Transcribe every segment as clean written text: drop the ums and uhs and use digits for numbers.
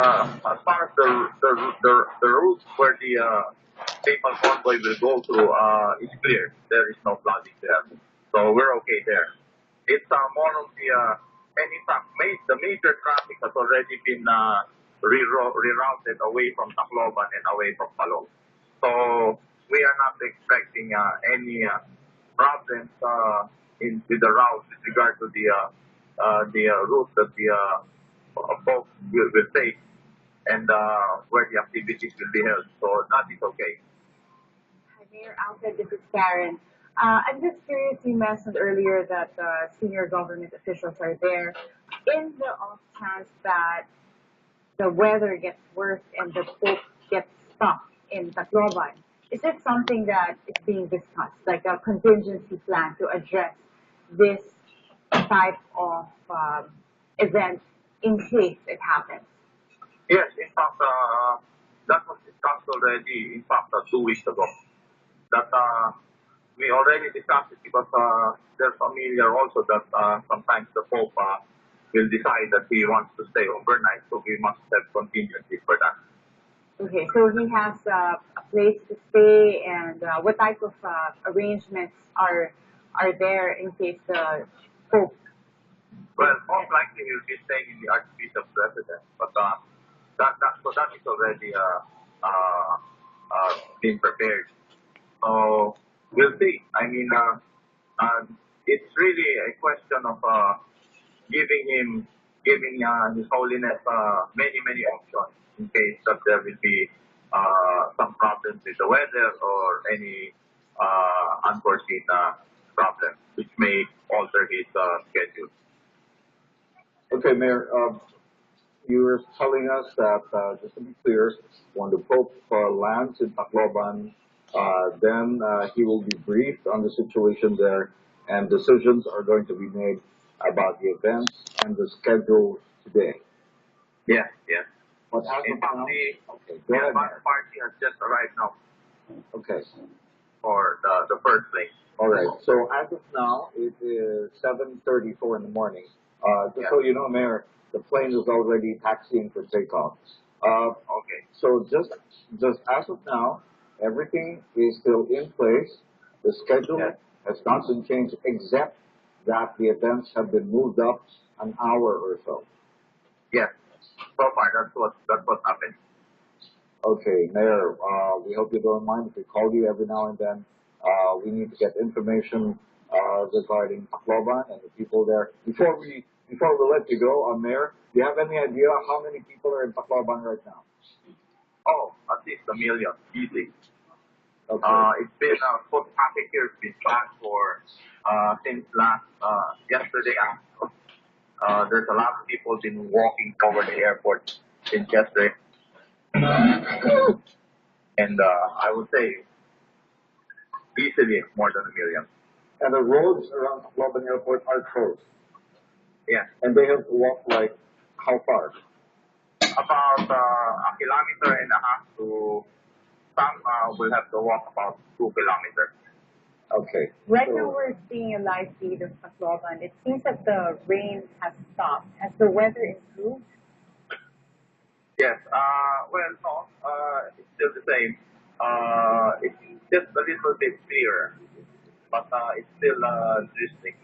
As far as the routes where the papal convoy will go through is clear. There is no flooding there, so we're okay there. It's more of the and in fact, the major traffic has already been rerouted away from Tacloban and away from Palong. So we are not expecting any problems in with the route with regard to the route that the folks will take and where the activities will be held. So that is okay. Hi, Mayor Alfred, this is Karen. I'm just curious, you mentioned earlier that senior government officials are there. In the off chance that the weather gets worse and the Pope gets stuck in Tacloban, is it something that is being discussed, like a contingency plan to address this type of event in case it happens? Yes, in fact, that was discussed already, in fact, 2 weeks ago. That we already discussed it because they're familiar also that sometimes the Pope will decide that he wants to stay overnight, so we must have contingencies for that. Okay, so he has a place to stay, and what type of arrangements are there in case the Pope? Well, most likely he'll be staying in the Archbishop's residence, but that is already been prepared. So we'll see. I mean, it's really a question of giving His Holiness many options in case that there will be some problems with the weather or any unforeseen problems which may alter his schedule. Okay, Mayor, you were telling us that, just to be clear, when the Pope lands in Tacloban, then he will be briefed on the situation there, and decisions are going to be made about the events and the schedule today. Yes, yes. But as In of fact, now, the okay, go ahead, advance Mayor. party has just arrived now Okay, for the first place. all right. So as of now, it is 7:34 in the morning. Just so you know, Mayor, the plane is already taxiing for takeoff. Okay. So just as of now, everything is still in place. The schedule Yes. has not been changed, except that the events have been moved up an hour or so. Yes. So far, that's what happened. Okay, Mayor, we hope you don't mind if we call you every now and then. We need to get information regarding Tacloban and the people there. Before we let you go, Mayor, do you have any idea how many people are in Tacloban right now? Oh, at least 1 million, easy. Okay. It's been foot traffic here has been bad for since last yesterday. There's a lot of people been walking over the airport since yesterday, and I would say easily more than 1 million. And the roads around Tacloban Airport are closed. Yeah, And they have to walk like how far? about a kilometer and a half to some will have to walk about 2 kilometers. Okay. Right So- now, we're seeing a live feed of Tacloban. It seems that the rain has stopped. Has the weather improved? Yes. Well, no. It's still the same. It's just a little bit clearer, but it's still drizzling.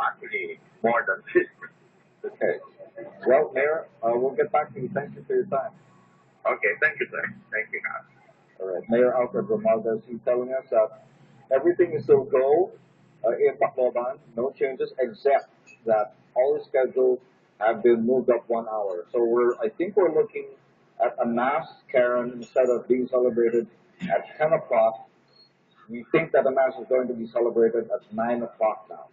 Actually, more than drizzling. Okay. Well, Mayor, we'll get back to you. Thank you for your time. Okay. Thank you, sir. Thank you, guys. All right. Mayor Alfred Romualdez, he's telling us that everything is still go in Tacloban, no changes, except that all the schedules have been moved up 1 hour. So I think we're looking at a mass, Karen, instead of being celebrated at 10 o'clock. We think that the mass is going to be celebrated at 9 o'clock now.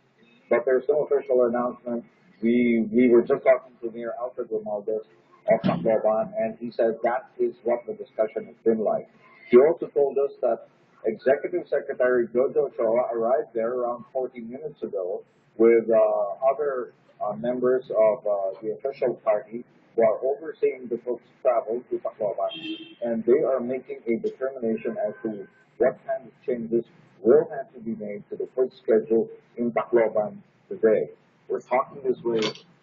But there's no official announcement. We were just talking to Mayor Alfred Romualdez of Tacloban, and he said that is what the discussion has been like. He also told us that Executive Secretary Jojo Ochoa arrived there around 40 minutes ago with other members of the official party who are overseeing the folks' travel to Tacloban, and they are making a determination as to what kind of changes will have to be made to the food schedule in Tacloban today. We're talking this way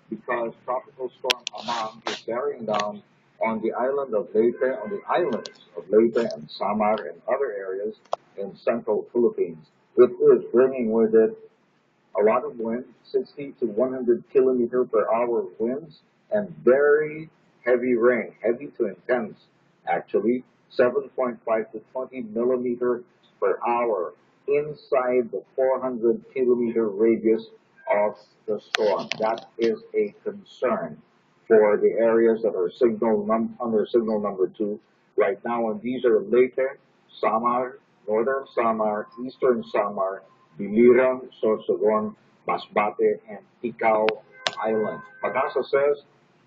because Tropical Storm Amang is bearing down on the island of Leyte, on the islands of Leyte and Samar and other areas in central Philippines. It is bringing with it a lot of wind, 60 to 100 kilometer per hour winds, and very heavy rain, heavy to intense, actually, 7.5 to 20 millimeter per hour inside the 400 kilometer radius of the storm. That is a concern for the areas that are under signal number 2 right now, and these are Leyte, Samar, Northern Samar, Eastern Samar, Biliran, Sorsogon, Masbate, and Ticao Islands. Pagasa says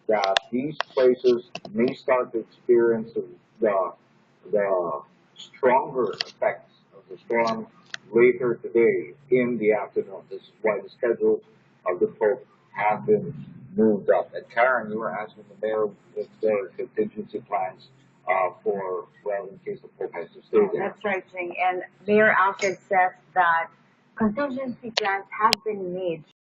that these places may start to experience the stronger effects of the storm later today in the afternoon. This is why the schedule of the Pope have been moved up. And Karen, you were asking the mayor if there are contingency plans for, well, in case the Pope has to stay there. That's right, Ching. And Mayor Alfred says that contingency plans have been made